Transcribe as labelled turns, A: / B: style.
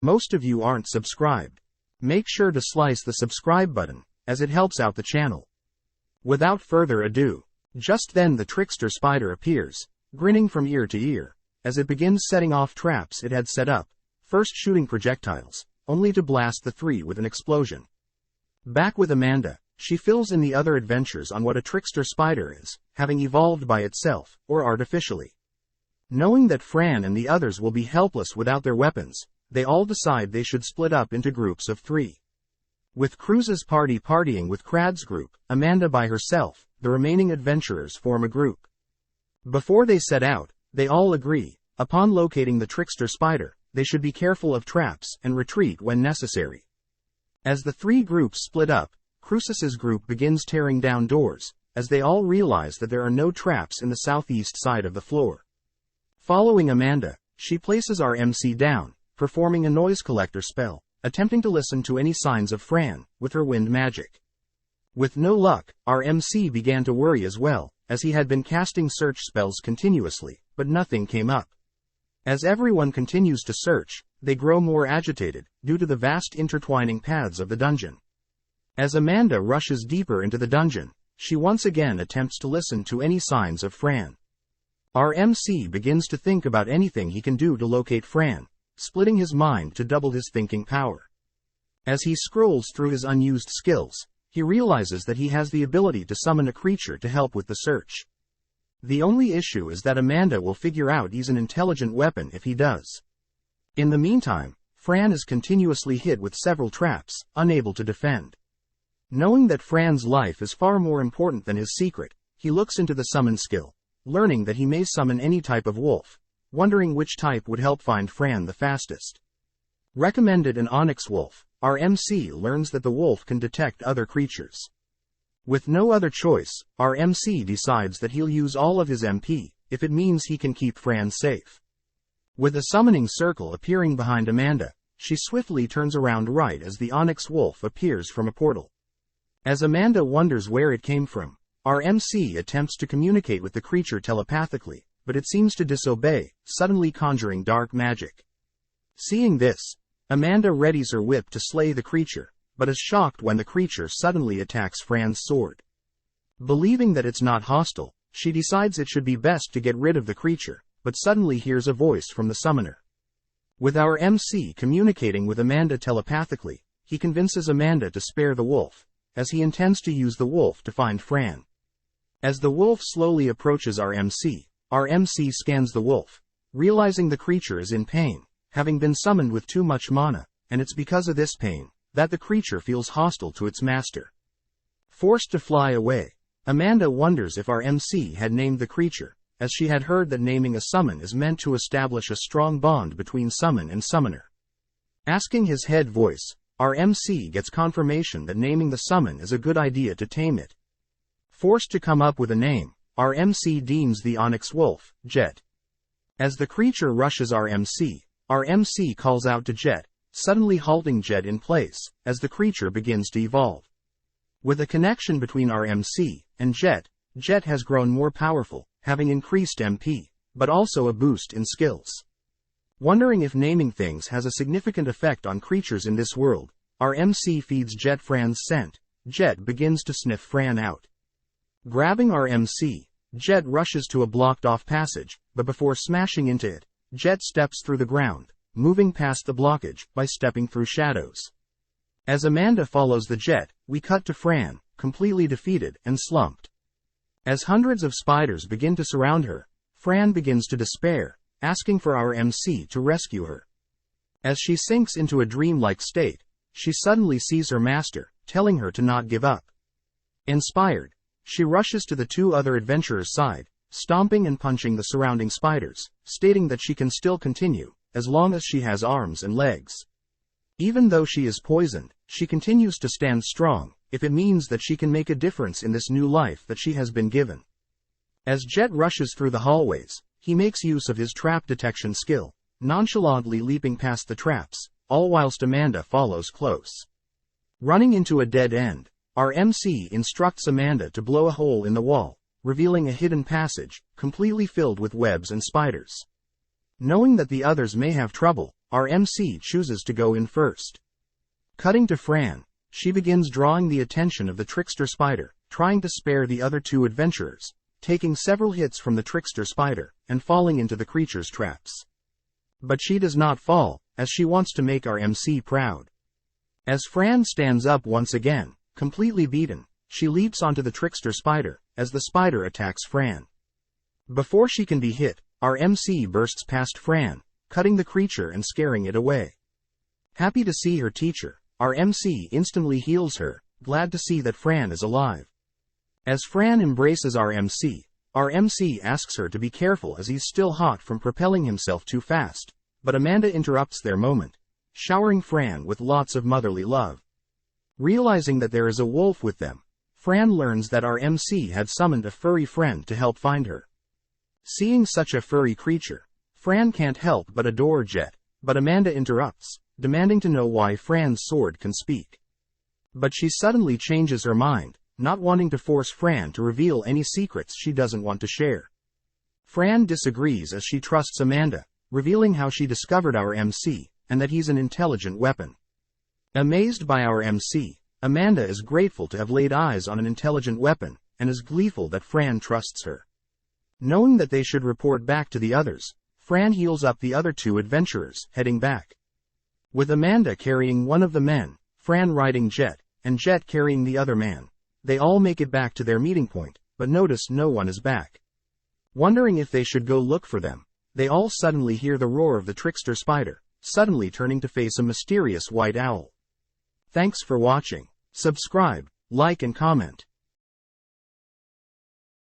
A: Most of you aren't subscribed. Make sure to slice the subscribe button, as it helps out the channel. Without further ado, just then the trickster spider appears, grinning from ear to ear, as it begins setting off traps it had set up, first shooting projectiles, only to blast the three with an explosion. Back with Amanda, she fills in the other adventures on what a trickster spider is, having evolved by itself, or artificially. Knowing that Fran and the others will be helpless without their weapons, they all decide they should split up into groups of 3. With Cruz's party partying with Crad's group, Amanda by herself, the remaining adventurers form a group. Before they set out, they all agree, upon locating the trickster spider, they should be careful of traps and retreat when necessary. As the 3 groups split up, Cruz's group begins tearing down doors, as they all realize that there are no traps in the southeast side of the floor. Following Amanda, she places our MC down, performing a noise collector spell, attempting to listen to any signs of Fran, with her wind magic. With no luck, our MC began to worry as well, as he had been casting search spells continuously, but nothing came up. As everyone continues to search, they grow more agitated, due to the vast intertwining paths of the dungeon. As Amanda rushes deeper into the dungeon, she once again attempts to listen to any signs of Fran. Our MC begins to think about anything he can do to locate Fran, splitting his mind to double his thinking power. As he scrolls through his unused skills, he realizes that he has the ability to summon a creature to help with the search. The only issue is that Amanda will figure out he's an intelligent weapon if he does. In the meantime, Fran is continuously hit with several traps, unable to defend. Knowing that Fran's life is far more important than his secret, he looks into the summon skill, learning that he may summon any type of wolf, wondering which type would help find Fran the fastest. Recommended an onyx wolf, our MC learns that the wolf can detect other creatures. With no other choice, our MC decides that he'll use all of his MP, if it means he can keep Fran safe. With a summoning circle appearing behind Amanda, she swiftly turns around right as the onyx wolf appears from a portal. As Amanda wonders where it came from, our MC attempts to communicate with the creature telepathically, but it seems to disobey, suddenly conjuring dark magic. Seeing this, Amanda readies her whip to slay the creature, but is shocked when the creature suddenly attacks Fran's sword. Believing that it's not hostile, she decides it should be best to get rid of the creature, but suddenly hears a voice from the summoner. With our MC communicating with Amanda telepathically, he convinces Amanda to spare the wolf, as he intends to use the wolf to find Fran. As the wolf slowly approaches our MC scans the wolf, realizing the creature is in pain, having been summoned with too much mana, and it's because of this pain that the creature feels hostile to its master. Forced to fly away, Amanda wonders if our MC had named the creature, as she had heard that naming a summon is meant to establish a strong bond between summon and summoner. Asking his head voice, our MC gets confirmation that naming the summon is a good idea to tame it. Forced to come up with a name, our MC deems the onyx wolf, Jet. As the creature rushes our MC calls out to Jet, suddenly halting Jet in place, as the creature begins to evolve. With a connection between our MC and Jet, Jet has grown more powerful, having increased MP, but also a boost in skills. Wondering if naming things has a significant effect on creatures in this world, our MC feeds Jet Fran's scent. Jet begins to sniff Fran out. Grabbing our MC, Jet rushes to a blocked-off passage, but before smashing into it, Jet steps through the ground, moving past the blockage by stepping through shadows. As Amanda follows the Jet, we cut to Fran, completely defeated and slumped. As hundreds of spiders begin to surround her, Fran begins to despair, asking for our MC to rescue her. As she sinks into a dreamlike state, she suddenly sees her master, telling her to not give up. Inspired, she rushes to the 2 other adventurers' side, stomping and punching the surrounding spiders, stating that she can still continue, as long as she has arms and legs. Even though she is poisoned, she continues to stand strong, if it means that she can make a difference in this new life that she has been given. As Jet rushes through the hallways, he makes use of his trap detection skill, nonchalantly leaping past the traps, all whilst Amanda follows close. Running into a dead end, our MC instructs Amanda to blow a hole in the wall, revealing a hidden passage, completely filled with webs and spiders. Knowing that the others may have trouble, our MC chooses to go in first. Cutting to Fran, she begins drawing the attention of the trickster spider, trying to spare the other two adventurers, taking several hits from the trickster spider, and falling into the creature's traps. But she does not fall, as she wants to make our MC proud. As Fran stands up once again, completely beaten, she leaps onto the trickster spider, as the spider attacks Fran. Before she can be hit, our MC bursts past Fran, cutting the creature and scaring it away. Happy to see her teacher, our MC instantly heals her, glad to see that Fran is alive. As Fran embraces our MC asks her to be careful as he's still hot from propelling himself too fast, but Amanda interrupts their moment, showering Fran with lots of motherly love. Realizing that there is a wolf with them, Fran learns that our MC had summoned a furry friend to help find her. Seeing such a furry creature, Fran can't help but adore Jet, but Amanda interrupts, demanding to know why Fran's sword can speak. But she suddenly changes her mind, not wanting to force Fran to reveal any secrets she doesn't want to share. Fran disagrees as she trusts Amanda, revealing how she discovered our MC, and that he's an intelligent weapon. Amazed by our MC, Amanda is grateful to have laid eyes on an intelligent weapon, and is gleeful that Fran trusts her. Knowing that they should report back to the others, Fran heals up the other two adventurers, heading back. With Amanda carrying one of the men, Fran riding Jet, and Jet carrying the other man, they all make it back to their meeting point, but notice no one is back. Wondering if they should go look for them, they all suddenly hear the roar of the trickster spider, suddenly turning to face a mysterious white owl. Thanks for watching. Subscribe, like and comment.